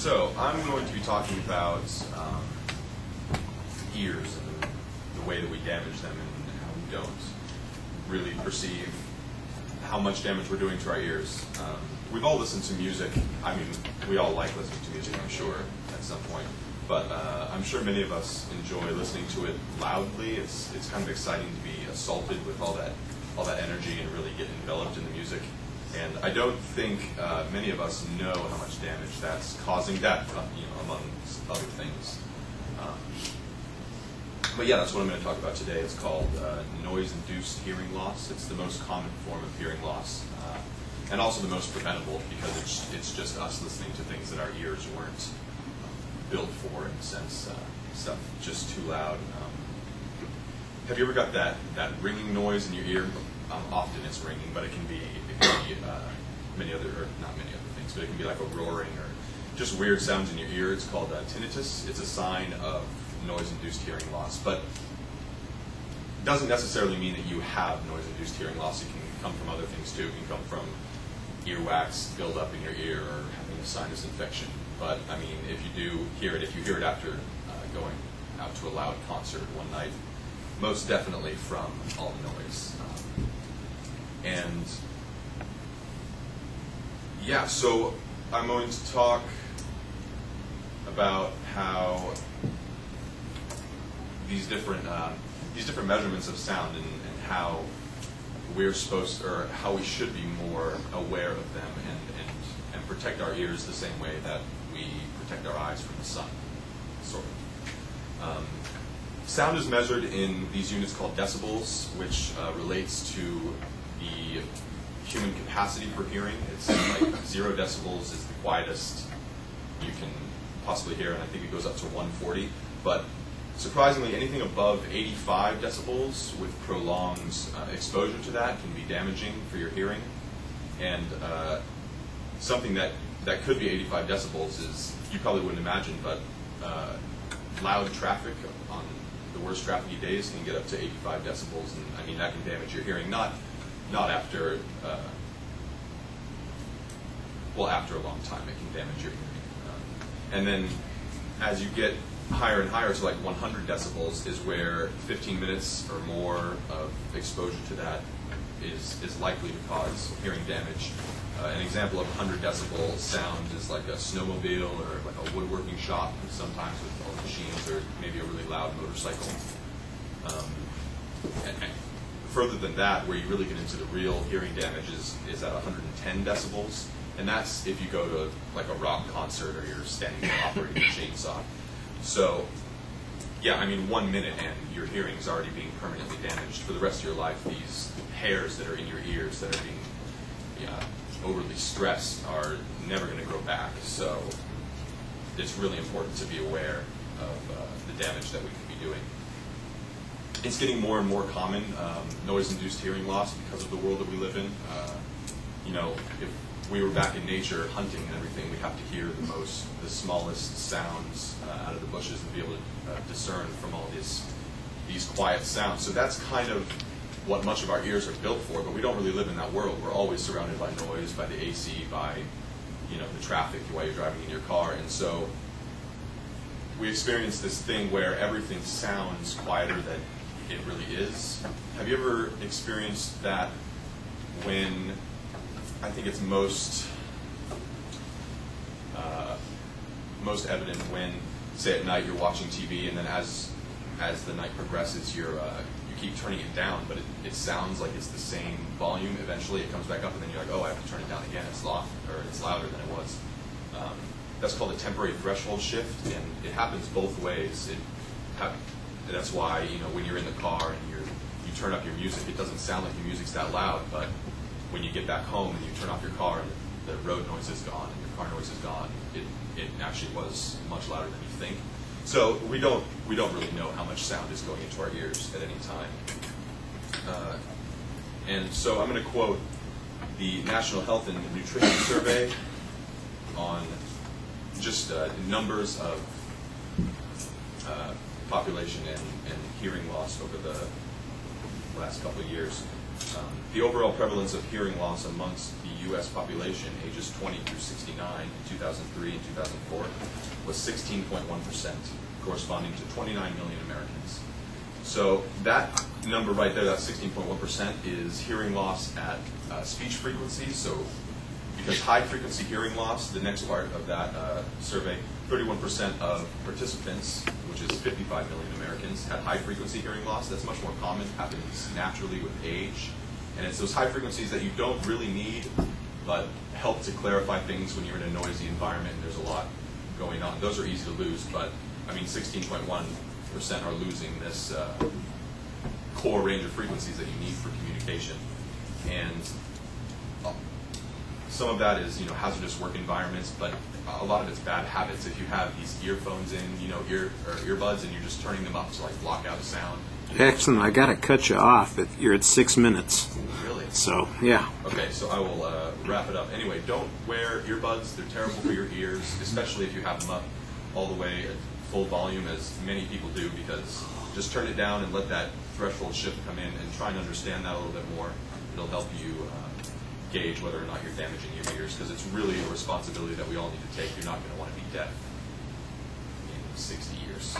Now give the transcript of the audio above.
So I'm going to be talking about ears and the way that we damage them and how we don't really perceive how much damage we're doing to our ears. We've all listened to music. I mean, we all like listening to music, I'm sure, at some point. But I'm sure many of us enjoy listening to it loudly. It's kind of exciting to be assaulted with all that energy and really get enveloped in the music. And I don't think many of us know how much damage that's causing, that among other things. But yeah, that's what I'm going to talk about today. It's called noise-induced hearing loss. It's the most common form of hearing loss, and also the most preventable because it's just us listening to things that our ears weren't built for, in a sense. Stuff just too loud. Have you ever got that ringing noise in your ear? Often it's ringing, but it can be many other, or not many other things, but it can be like a roaring or just weird sounds in your ear. It's called tinnitus. It's a sign of noise-induced hearing loss, but it doesn't necessarily mean that you have noise-induced hearing loss. It can come from other things too. It can come from earwax buildup in your ear or having a sinus infection. But I mean, if you do hear it, if you hear it after going out to a loud concert one night, most definitely from all the noise. And yeah, so I'm going to talk about how these different measurements of sound and how we're supposed, or how we should be more aware of them and protect our ears the same way that we protect our eyes from the sun, sort of. Sound is measured in these units called decibels, which relates to the human capacity for hearing. It's like 0 decibels is the quietest you can possibly hear, and I think it goes up to 140. But surprisingly, anything above 85 decibels with prolonged exposure to that can be damaging for your hearing. And something that could be 85 decibels is, you probably wouldn't imagine, but loud traffic on the worst trafficy days can get up to 85 decibels, and I mean that can damage your hearing. Not after, after a long time it can damage your hearing. And then as you get higher and higher, so like 100 decibels is where 15 minutes or more of exposure to that is likely to cause hearing damage. An example of 100 decibel sound is like a snowmobile or like a woodworking shop, sometimes with all the machines, or maybe a really loud motorcycle. And further than that, where you really get into the real hearing damage is at 110 decibels, and that's if you go to like a rock concert or you're standing there operating a chainsaw. So, yeah, I mean, 1 minute and your hearing is already being permanently damaged. For the rest of your life, these hairs that are in your ears that are being overly stressed are never going to grow back. So it's really important to be aware of the damage that we could be doing. It's getting more and more common, noise-induced hearing loss, because of the world that we live in. If we were back in nature hunting and everything, we'd have to hear the smallest sounds out of the bushes and be able to discern from all these quiet sounds. So that's kind of what much of our ears are built for, but we don't really live in that world. We're always surrounded by noise, by the AC, by the traffic while you're driving in your car, and so we experience this thing where everything sounds quieter than it really is. Have you ever experienced that when, I think it's most evident when, say at night you're watching TV, and then as the night progresses, you keep turning it down, but it sounds like it's the same volume. Eventually it comes back up, and then you're like, oh, I have to turn it down again. It's louder than it was. That's called a temporary threshold shift, and it happens both ways. That's why when you're in the car and you turn up your music, it doesn't sound like your music's that loud, but when you get back home and you turn off your car and the road noise is gone and your car noise is gone, it actually was much louder than you think. So we don't really know how much sound is going into our ears at any time. And so I'm going to quote the National Health and Nutrition Survey on just numbers of population and hearing loss over the last couple of years. The overall prevalence of hearing loss amongst the U.S. population ages 20 through 69 in 2003 and 2004 was 16.1%, corresponding to 29 million Americans. So that number right there, that 16.1%, is hearing loss at speech frequencies. So because high frequency hearing loss, the next part of that survey, 31% of participants, which is 55 million Americans, had high frequency hearing loss. That's much more common, happens naturally with age. And it's those high frequencies that you don't really need, but help to clarify things when you're in a noisy environment and there's a lot going on. Those are easy to lose, but I mean 16.1% are losing this core range of frequencies that you need for communication. And some of that is, hazardous work environments, but a lot of it's bad habits. If you have these earphones in, earbuds, and you're just turning them up to like block out sound. Excellent. I got to cut you off. You're at 6 minutes. Really? So, yeah. Okay, so I will wrap it up. Anyway, don't wear earbuds. They're terrible for your ears, especially if you have them up all the way at full volume, as many people do, because just turn it down and let that threshold shift come in and try and understand that a little bit more. It'll help you gauge whether or not you're damaging your ears, because it's really a responsibility that we all need to take. You're not going to want to be deaf in 60 years.